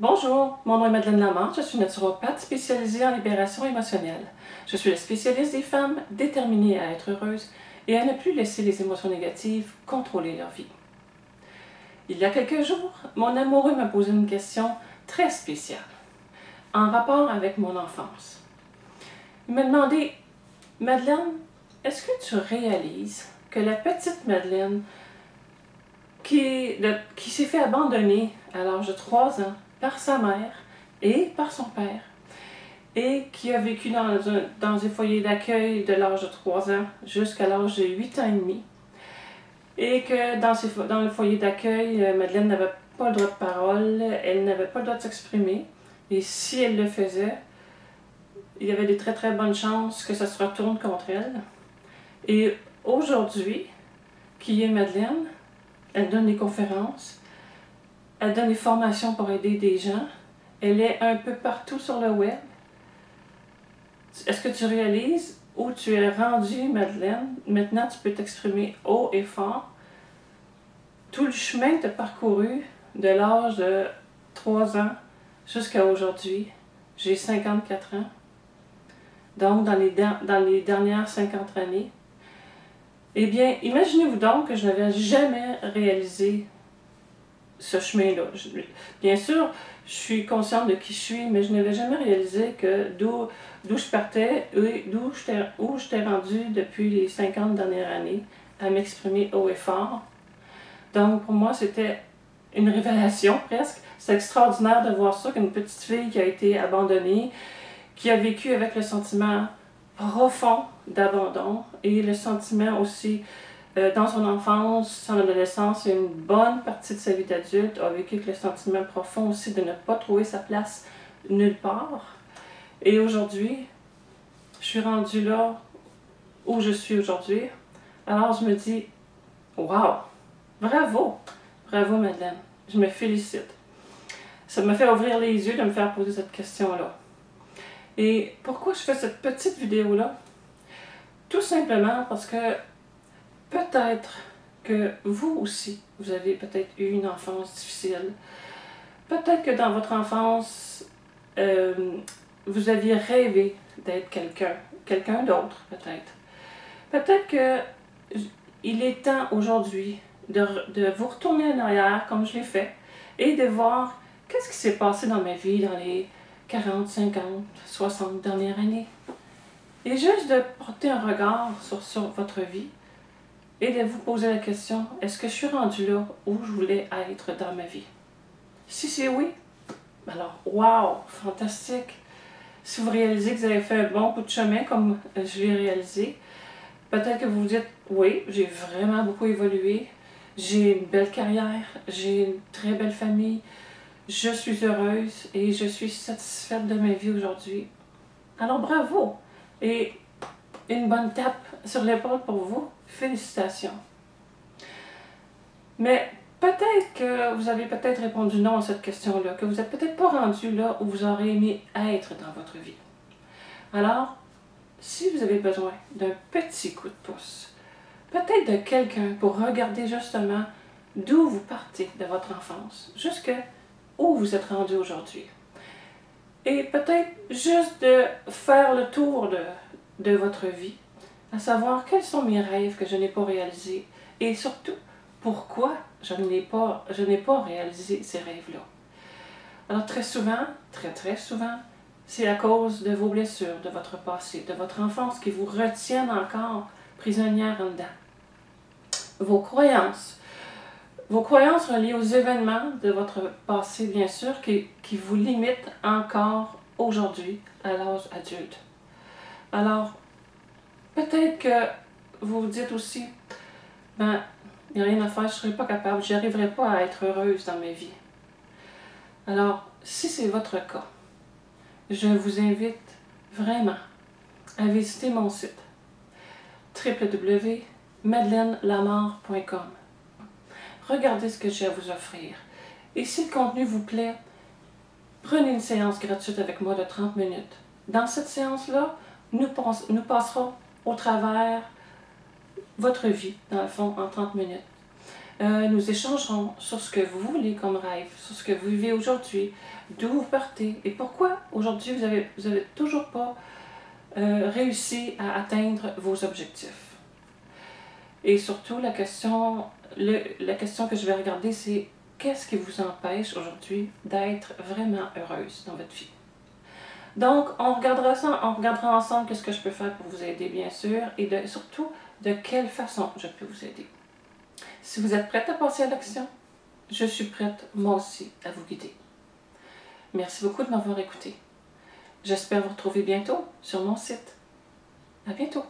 Bonjour, mon nom est Madeleine Lamar, je suis naturopathe spécialisée en libération émotionnelle. Je suis la spécialiste des femmes déterminées à être heureuses et à ne plus laisser les émotions négatives contrôler leur vie. Il y a quelques jours, mon amoureux m'a posé une question très spéciale, en rapport avec mon enfance. Il m'a demandé « Madeleine, est-ce que tu réalises que la petite Madeleine qui s'est fait abandonner à l'âge de 3 ans par sa mère et par son père, et qui a vécu dans un foyer d'accueil de l'âge de 3 ans jusqu'à l'âge de 8 ans et demi, et que dans le foyer d'accueil, Madeleine n'avait pas le droit de parole, elle n'avait pas le droit de s'exprimer, et si elle le faisait, il y avait des très très bonnes chances que ça se retourne contre elle. Et aujourd'hui, qui est Madeleine, elle donne des conférences, elle donne des formations pour aider des gens, elle est un peu partout sur le web. Est-ce que tu réalises où tu es rendue, Madeleine? Maintenant, tu peux t'exprimer haut et fort. Tout le chemin que tu as parcouru de l'âge de 3 ans jusqu'à aujourd'hui, j'ai 54 ans. Donc, dans les dernières 50 années, eh bien, imaginez-vous donc que je n'avais jamais réalisé ce chemin-là. Bien sûr, je suis consciente de qui je suis, mais je n'avais jamais réalisé que d'où je partais et où j'étais rendue depuis les 50 dernières années à m'exprimer haut et fort. Donc, pour moi, c'était une révélation presque. C'est extraordinaire de voir ça, qu'une petite fille qui a été abandonnée, qui a vécu avec le sentiment profond d'abandon et le sentiment aussi dans son enfance, son adolescence et une bonne partie de sa vie d'adulte a vécu avec le sentiment profond aussi de ne pas trouver sa place nulle part. Et aujourd'hui, je suis rendue là où je suis aujourd'hui. Alors je me dis, wow, bravo, bravo Madeleine, je me félicite. Ça me fait ouvrir les yeux de me faire poser cette question-là. Et pourquoi je fais cette petite vidéo-là? Tout simplement parce que peut-être que vous aussi, vous avez peut-être eu une enfance difficile. Peut-être que dans votre enfance, vous aviez rêvé d'être quelqu'un d'autre peut-être. Peut-être qu'il est temps aujourd'hui de vous retourner en arrière comme je l'ai fait et de voir qu'est-ce qui s'est passé dans ma vie dans les 40, 50, 60 dernières années. Et juste de porter un regard sur votre vie et de vous poser la question, est-ce que je suis rendue là où je voulais être dans ma vie? Si c'est oui, alors wow, fantastique! Si vous réalisez que vous avez fait un bon bout de chemin comme je l'ai réalisé, peut-être que vous vous dites, oui, j'ai vraiment beaucoup évolué, j'ai une belle carrière, j'ai une très belle famille, je suis heureuse et je suis satisfaite de ma vie aujourd'hui. Alors bravo! Et une bonne tape sur l'épaule pour vous. Félicitations. Mais peut-être que vous avez peut-être répondu non à cette question-là, que vous n'êtes peut-être pas rendu là où vous aurez aimé être dans votre vie. Alors, si vous avez besoin d'un petit coup de pouce, peut-être de quelqu'un pour regarder justement d'où vous partez de votre enfance, jusqu'à où vous êtes rendu aujourd'hui. Et peut-être juste de faire le tour de votre vie, à savoir quels sont mes rêves que je n'ai pas réalisés et surtout pourquoi je n'ai pas réalisé ces rêves-là. Alors très souvent, très souvent, c'est à cause de vos blessures, de votre passé, de votre enfance qui vous retiennent encore prisonnière en dedans. Vos croyances reliées aux événements de votre passé, bien sûr, qui vous limitent encore aujourd'hui à l'âge adulte. Alors, peut-être que vous vous dites aussi, ben, il n'y a rien à faire, je ne serai pas capable, je n'arriverai pas à être heureuse dans ma vie. Alors, si c'est votre cas, je vous invite vraiment à visiter mon site www.madeleinelamar.com. Regardez ce que j'ai à vous offrir. Et si le contenu vous plaît, prenez une séance gratuite avec moi de 30 minutes. Dans cette séance-là, nous passerons au travers votre vie, dans le fond, en 30 minutes. Nous échangerons sur ce que vous voulez comme rêve, sur ce que vous vivez aujourd'hui, d'où vous partez et pourquoi aujourd'hui vous avez toujours pas réussi à atteindre vos objectifs. Et surtout, la question que je vais regarder, c'est qu'est-ce qui vous empêche aujourd'hui d'être vraiment heureuse dans votre vie. Donc, on regardera ensemble qu'est-ce que je peux faire pour vous aider, bien sûr, et surtout, de quelle façon je peux vous aider. Si vous êtes prête à passer à l'action, je suis prête, moi aussi, à vous guider. Merci beaucoup de m'avoir écouté. J'espère vous retrouver bientôt sur mon site. À bientôt!